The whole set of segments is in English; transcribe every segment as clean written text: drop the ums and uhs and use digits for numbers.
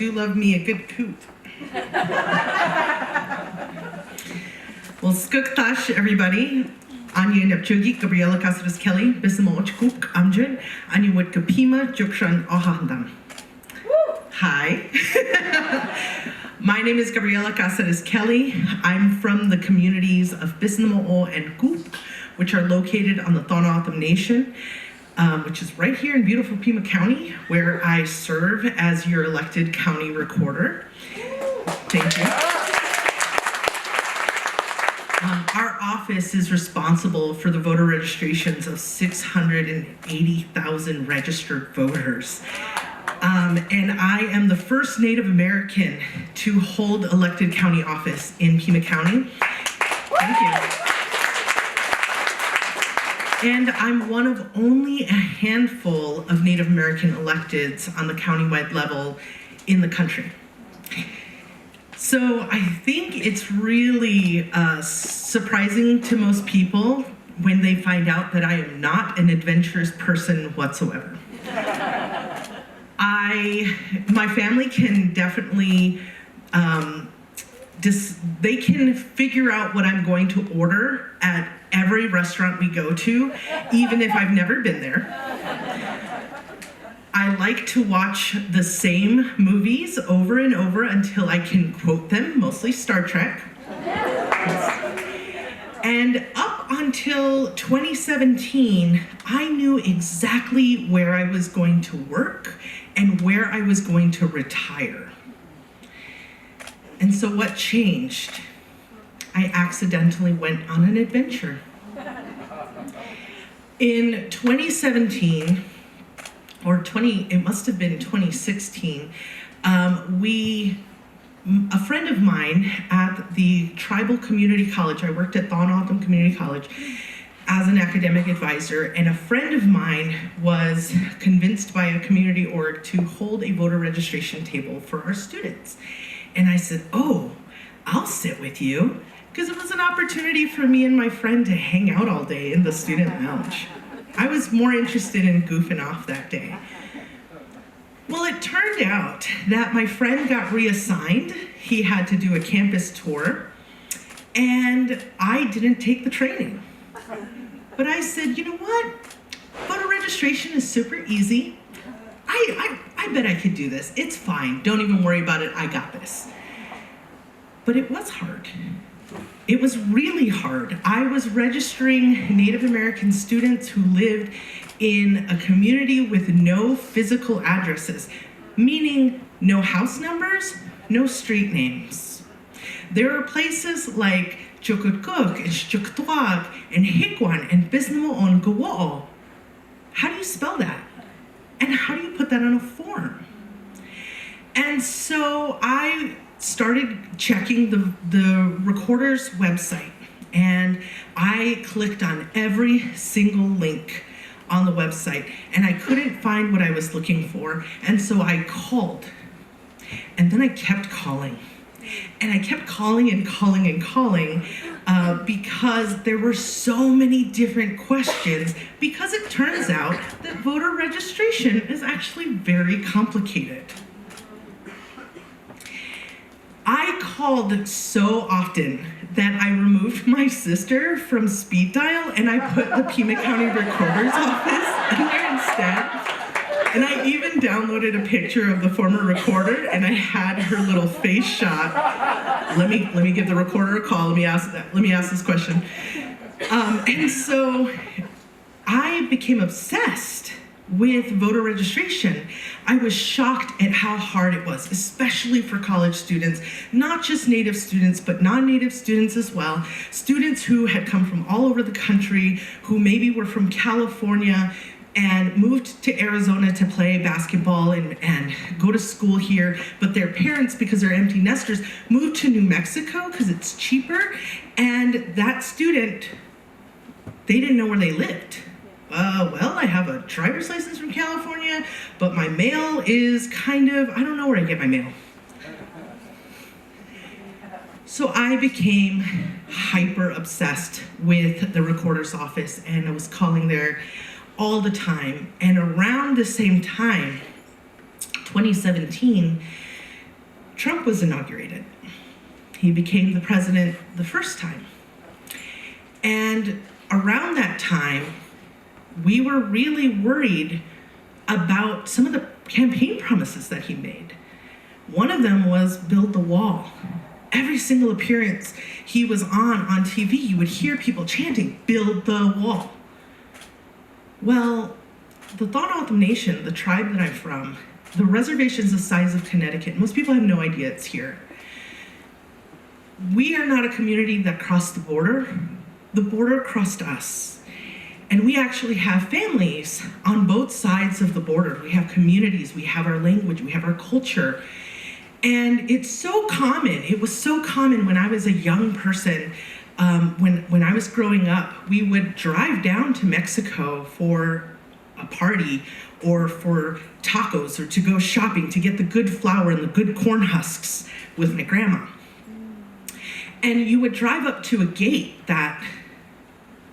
do love me a good coot. Well, skuktash, everybody. Anya Nepchogi, Gabriella Cázares-Kelly, Bisimo Ochkuk, Amjad, Anya Woodka Pima, Jokshan O'odham. Hi. My name is Gabriella Cázares-Kelly. I'm from the communities of Bisimo and Goop, which are located on the Tohono O'odham Nation, which is right here in beautiful Pima County, where I serve as your elected county recorder. Thank you. Our office is responsible for the voter registrations of 680,000 registered voters. And I am the first Native American to hold elected county office in Pima County. Thank you. And I'm one of only a handful of Native American electeds on the countywide level in the country. So I think it's really surprising to most people when they find out that I am not an adventurous person whatsoever. My family can definitely, they can figure out what I'm going to order at every restaurant we go to, even if I've never been there. I like to watch the same movies over and over until I can quote them, mostly Star Trek. And up until 2017, I knew exactly where I was going to work and where I was going to retire. And so what changed? I accidentally went on an adventure. In 2017, it must have been 2016, a friend of mine at the tribal community college, I worked at Tohono O'odham Community College as an academic advisor, and a friend of mine was convinced by a community org to hold a voter registration table for our students. And I said, oh, I'll sit with you, because it was an opportunity for me and my friend to hang out all day in the student lounge. I was more interested in goofing off that day. Well, it turned out that my friend got reassigned. He had to do a campus tour, and I didn't take the training. But I said, you know what? Voter registration is super easy. I bet I could do this. It's fine. Don't even worry about it. I got this. But it was hard. It was really hard. I was registering Native American students who lived in a community with no physical addresses, meaning no house numbers, no street names. There are places like Chokutkuk and Shchuktuak and Hikwan and Bisnamo and Gawo'o. How do you spell that? And how do you put that on a form? And so I started checking the recorder's website, and I clicked on every single link on the website, and I couldn't find what I was looking for, and so I called, and then I kept calling, and I kept calling and calling and calling because there were so many different questions, because it turns out that voter registration is actually very complicated. I called so often that I removed my sister from speed dial and I put the Pima County Recorder's office in there instead. And I even downloaded a picture of the former recorder, and I had her little face shot. Let me give the recorder a call. Let me ask this question. And so I became obsessed with voter registration. I was shocked at how hard it was, especially for college students, not just Native students, but non-Native students as well, students who had come from all over the country, who maybe were from California and moved to Arizona to play basketball and go to school here, but their parents, because they're empty nesters, moved to New Mexico because it's cheaper, and that student, they didn't know where they lived. Well, I have a driver's license from California, but my mail is kind of, I don't know where I get my mail. So I became hyper obsessed with the recorder's office, and I was calling there all the time. And around the same time, 2017, Trump was inaugurated. He became the president the first time. And around that time, we were really worried about some of the campaign promises that he made. One of them was build the wall. Every single appearance he was on TV, you would hear people chanting, build the wall. Well, the Tohono O'odham Nation, the tribe that I'm from, the reservation's the size of Connecticut. Most people have no idea it's here. We are not a community that crossed the border. The border crossed us. And we actually have families on both sides of the border. We have communities, we have our language, we have our culture. And it's so common. It was so common when I was a young person. When I was growing up, we would drive down to Mexico for a party or for tacos or to go shopping to get the good flour and the good corn husks with my grandma. And you would drive up to a gate that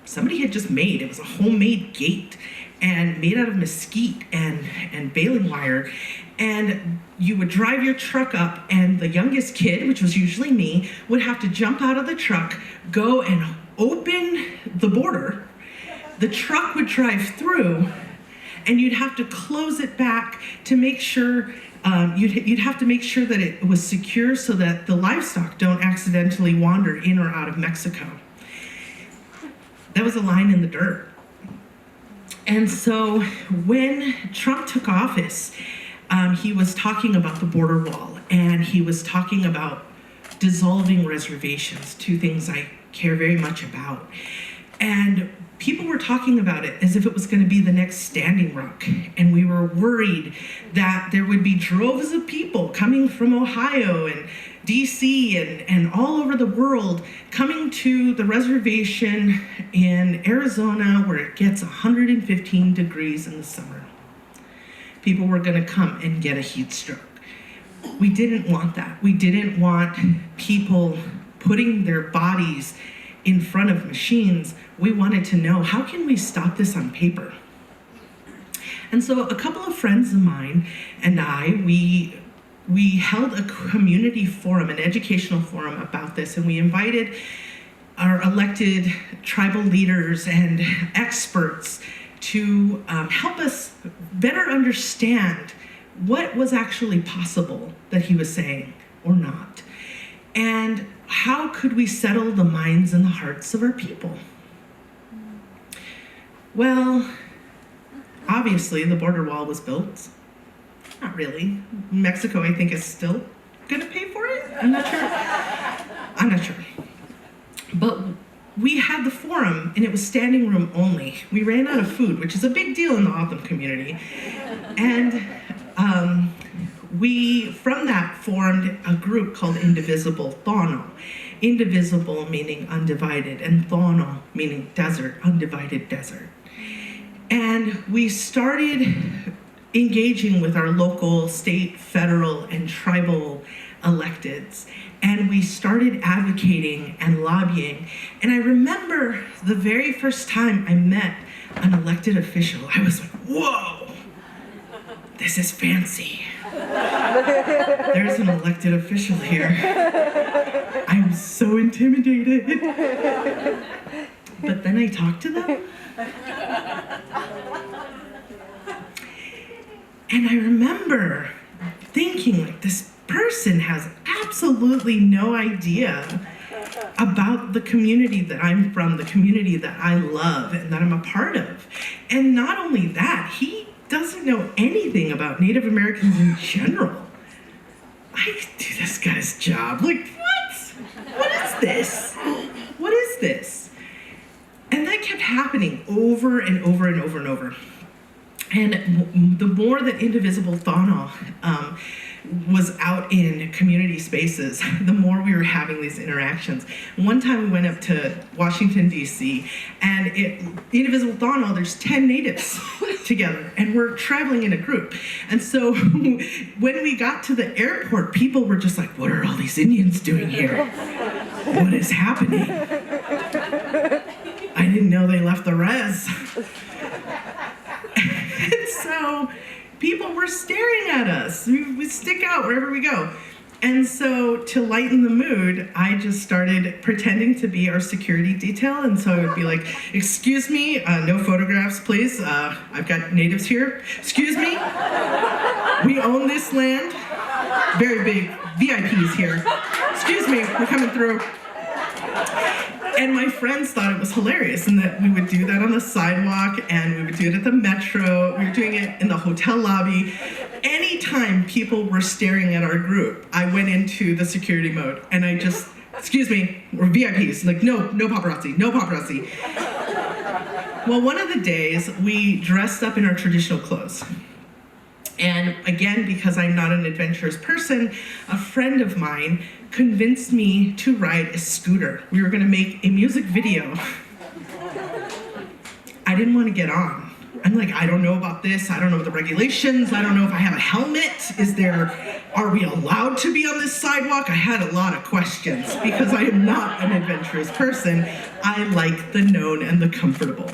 somebody had just made. It was a homemade gate and made out of mesquite and baling wire. And you would drive your truck up, and the youngest kid, which was usually me, would have to jump out of the truck, go and open the border. The truck would drive through, and you'd have to close it back to make sure, you'd have to make sure that it was secure so that the livestock don't accidentally wander in or out of Mexico. That was a line in the dirt. And so when Trump took office, he was talking about the border wall, and he was talking about dissolving reservations, two things I care very much about. And people were talking about it as if it was going to be the next Standing Rock. And we were worried that there would be droves of people coming from Ohio and DC and all over the world coming to the reservation in Arizona where it gets 115 degrees in the summer. People were going to come and get a heat stroke. We didn't want that. We didn't want people putting their bodies in front of machines. We wanted to know, how can we stop this on paper? And so a couple of friends of mine and I, we held a community forum, an educational forum about this, and we invited our elected tribal leaders and experts to help us better understand what was actually possible that he was saying or not. And how could we settle the minds and the hearts of our people? Well, obviously the border wall was built. Not really. Mexico, I think, is still gonna pay for it. I'm not sure. But we had the forum, and it was standing room only. We ran out of food, which is a big deal in the O'odham community. And we, from that, formed a group called Indivisible Tohono. Indivisible meaning undivided, and Tohono meaning desert, undivided desert. And we started engaging with our local, state, federal, and tribal electeds. And we started advocating and lobbying. And I remember the very first time I met an elected official, I was like, whoa, this is fancy. There's an elected official here. I'm so intimidated. But then I talked to them. And I remember thinking, like, this person has absolutely no idea about the community that I'm from, the community that I love and that I'm a part of. And not only that, he doesn't know anything about Native Americans in general. I could do this guy's job. Like, what? What is this? What is this? And that kept happening over and over and over and over. And the more that Indivisible Tohono was out in community spaces, the more we were having these interactions. One time we went up to Washington, D.C., and Indivisible Tohono, there's 10 natives together, and we're traveling in a group. And so when we got to the airport, people were just like, what are all these Indians doing here? What is happening? I didn't know they left the res. And so people were staring at us. We stick out wherever we go. And so to lighten the mood, I just started pretending to be our security detail. And so I would be like, excuse me, no photographs, please. I've got natives here. Excuse me, we own this land. Very big VIPs here. Excuse me, we're coming through. And my friends thought it was hilarious, and that we would do that on the sidewalk, and we would do it at the metro. We were doing it in the hotel lobby. Anytime people were staring at our group, I went into the security mode, and I just, excuse me, we're VIPs. Like, no paparazzi, no paparazzi. Well, one of the days, we dressed up in our traditional clothes. And again, because I'm not an adventurous person, a friend of mine convinced me to ride a scooter. We were gonna make a music video. I didn't want to get on. I'm like, I don't know about this. I don't know the regulations. I don't know if I have a helmet. Are we allowed to be on this sidewalk? I had a lot of questions because I am not an adventurous person. I like the known and the comfortable.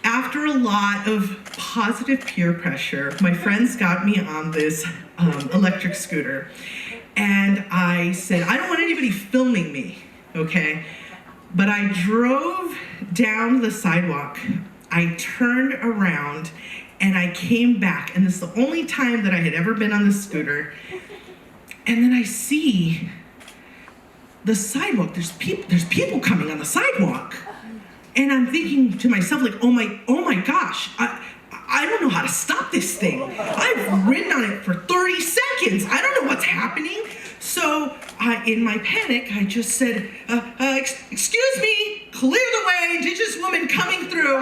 After a lot of positive peer pressure, my friends got me on this electric scooter. And I said, I don't want anybody filming me, okay? But I drove down the sidewalk, I turned around, and I came back. And this is the only time that I had ever been on the scooter. And then I see the sidewalk, there's people coming on the sidewalk. And I'm thinking to myself, like, oh my gosh, I don't know how to stop this thing. I've ridden on it for 30 seconds. I don't know what's happening. So in my panic, I just said, excuse me, clear the way, Indigenous woman coming through.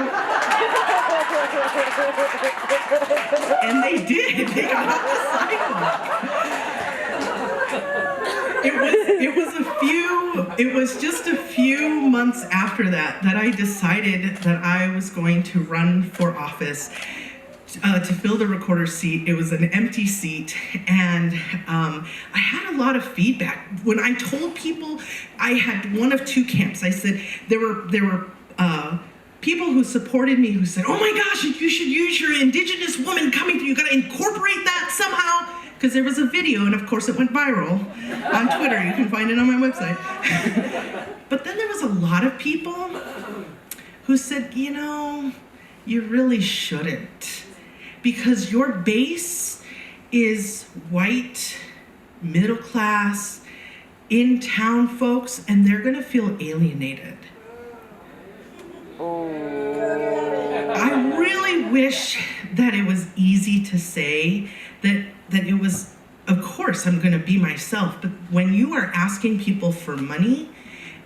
And they did, they got off the sidewalk. It was just a few months after that I decided that I was going to run for office to fill the recorder seat. It was an empty seat, and I had a lot of feedback. When I told people, I had one of two camps. I said there were people who supported me who said, oh my gosh, you should use your Indigenous woman coming through. You got to incorporate that somehow. Because there was a video, and of course it went viral on Twitter. You can find it on my website. But then there was a lot of people who said, you know, you really shouldn't. Because your base is white, middle class, in-town folks, and they're gonna feel alienated. I really wish that it was easy to say that it was, of course, I'm gonna be myself, but when you are asking people for money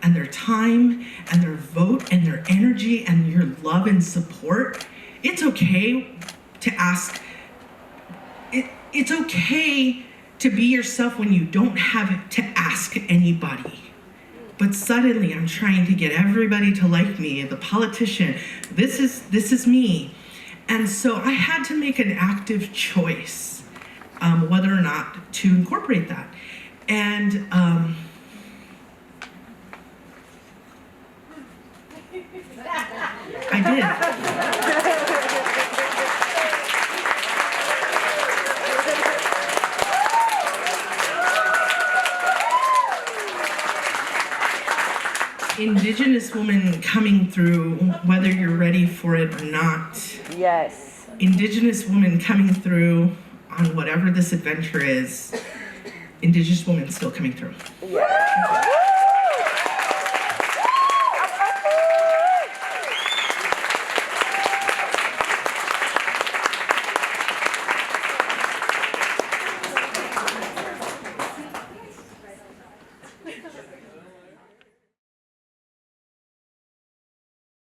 and their time and their vote and their energy and your love and support, it's okay to ask. It's okay to be yourself when you don't have to ask anybody. But suddenly I'm trying to get everybody to like me, the politician, this is me. And so I had to make an active choice whether or not to incorporate that. And I did. Indigenous woman coming through, whether you're ready for it or not. Yes. Indigenous woman coming through on whatever this adventure is. Indigenous woman still coming through. Yes.